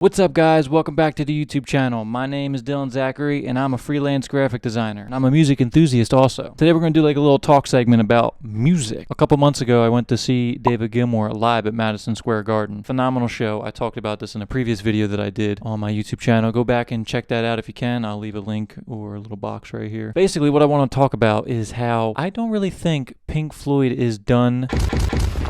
What's up guys, welcome back to the YouTube channel. My name is Dylan Zachary and I'm a freelance graphic designer and I'm a music enthusiast also. Today we're going to do like a little talk segment about music. A couple months ago I went to see David Gilmour live at Madison Square Garden. Phenomenal show. I talked about this in a previous video that I did on my YouTube channel. Go back and check that out if you can. I'll leave a link or a little box right here. Basically what I want to talk about is how I don't really think Pink Floyd is done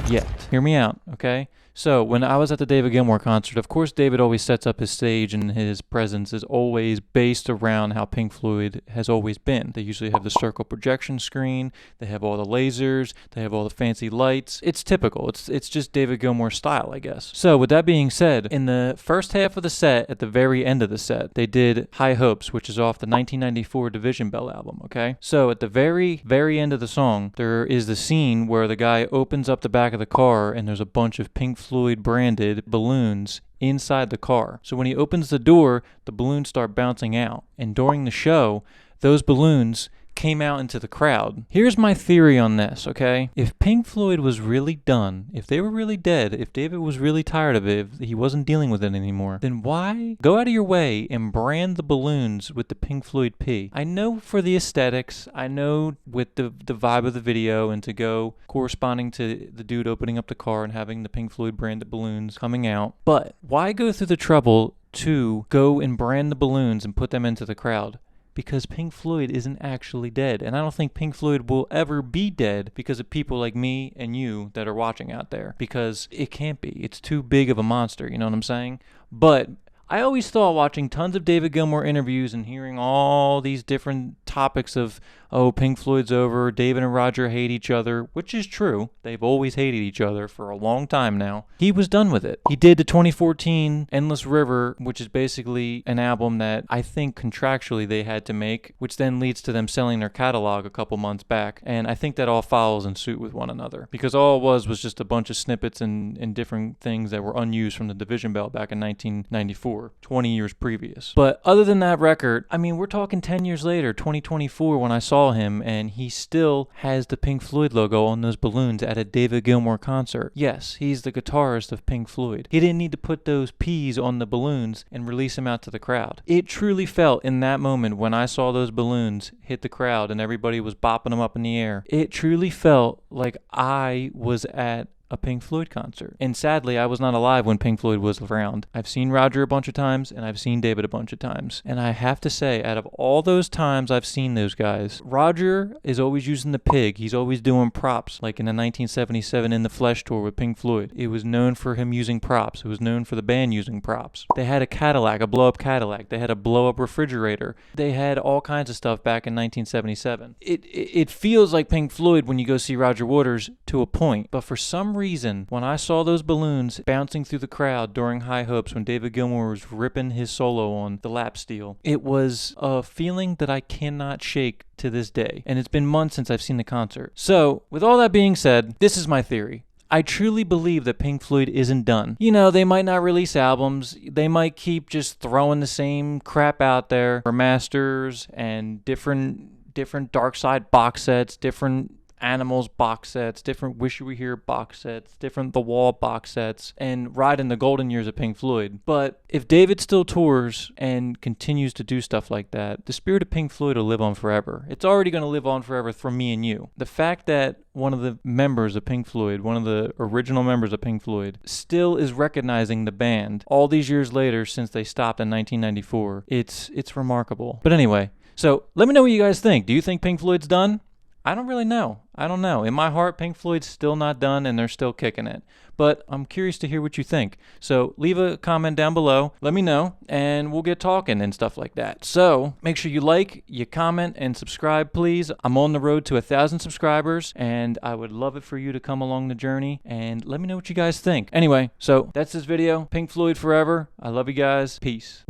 yet. Hear me out, okay? So, when I was at the David Gilmour concert, of course David always sets up his stage and his presence is always based around how Pink Floyd has always been. They usually have the circle projection screen, they have all the lasers, they have all the fancy lights. It's typical. It's just David Gilmour's style, I guess. So, with that being said, in the first half of the set, at the very end of the set, they did High Hopes, which is off the 1994 Division Bell album, okay? So, at the very end of the song, there is the scene where the guy opens up the back of the car and there's a bunch of Pink Floyd branded balloons inside the car. So when he opens the door, the balloons start bouncing out. And during the show, those balloons came out into the crowd. Here's my theory on this, okay? If Pink Floyd was really done, if they were really dead, if David was really tired of it, if he wasn't dealing with it anymore, then why go out of your way and brand the balloons with the Pink Floyd P? I know for the aesthetics, I know with the vibe of the video and to go corresponding to the dude opening up the car and having the Pink Floyd branded balloons coming out, but why go through the trouble to go and brand the balloons and put them into the crowd? Because Pink Floyd isn't actually dead. And I don't think Pink Floyd will ever be dead because of people like me and you that are watching out there. Because it can't be. It's too big of a monster, you know what I'm saying? But I always thought watching tons of David Gilmour interviews and hearing all these different topics of, oh, Pink Floyd's over, David and Roger hate each other, which is true. They've always hated each other for a long time now. He was done with it. He did the 2014 Endless River, which is basically an album that I think contractually they had to make, which then leads to them selling their catalog a couple months back. And I think that all follows in suit with one another. Because all it was just a bunch of snippets and different things that were unused from the Division Bell back in 1994. 20 years previous. But other than that record, I mean, we're talking 10 years later, 2024, when I saw him, and he still has the Pink Floyd logo on those balloons at a David Gilmour concert. Yes, he's the guitarist of Pink Floyd. He didn't need to put those P's on the balloons and release them out to the crowd. It truly felt in that moment when I saw those balloons hit the crowd and everybody was bopping them up in the air, it truly felt like I was at a Pink Floyd concert. And sadly, I was not alive when Pink Floyd was around. I've seen Roger a bunch of times, and I've seen David a bunch of times. And I have to say, out of all those times I've seen those guys, Roger is always using the pig. He's always doing props, like in the 1977 In the Flesh tour with Pink Floyd. It was known for him using props. It was known for the band using props. They had a Cadillac, a blow-up Cadillac. They had a blow-up refrigerator. They had all kinds of stuff back in 1977. It feels like Pink Floyd when you go see Roger Waters to a point, but for some reason, when I saw those balloons bouncing through the crowd during High Hopes when David Gilmour was ripping his solo on the lap steel, it was a feeling that I cannot shake to this day. And it's been months since I've seen the concert. So, with all that being said, this is my theory. I truly believe that Pink Floyd isn't done. You know, they might not release albums. They might keep just throwing the same crap out there, remasters and different Dark Side box sets, different Animals box sets, different Wish You Were Here box sets, different The Wall box sets, and ride in the golden years of Pink Floyd. But if David still tours and continues to do stuff like that, the spirit of Pink Floyd will live on forever. It's already going to live on forever for me and you. The fact that one of the members of Pink Floyd, one of the original members of Pink Floyd, still is recognizing the band all these years later since they stopped in 1994, it's remarkable. But anyway, so let me know what you guys think. Do you think Pink Floyd's done? I don't really know. I don't know. In my heart, Pink Floyd's still not done and they're still kicking it. But I'm curious to hear what you think. So leave a comment down below. Let me know and we'll get talking and stuff like that. So make sure you like, you comment, and subscribe, please. I'm on the road to 1,000 subscribers and I would love it for you to come along the journey and let me know what you guys think. Anyway, so that's this video. Pink Floyd forever. I love you guys. Peace.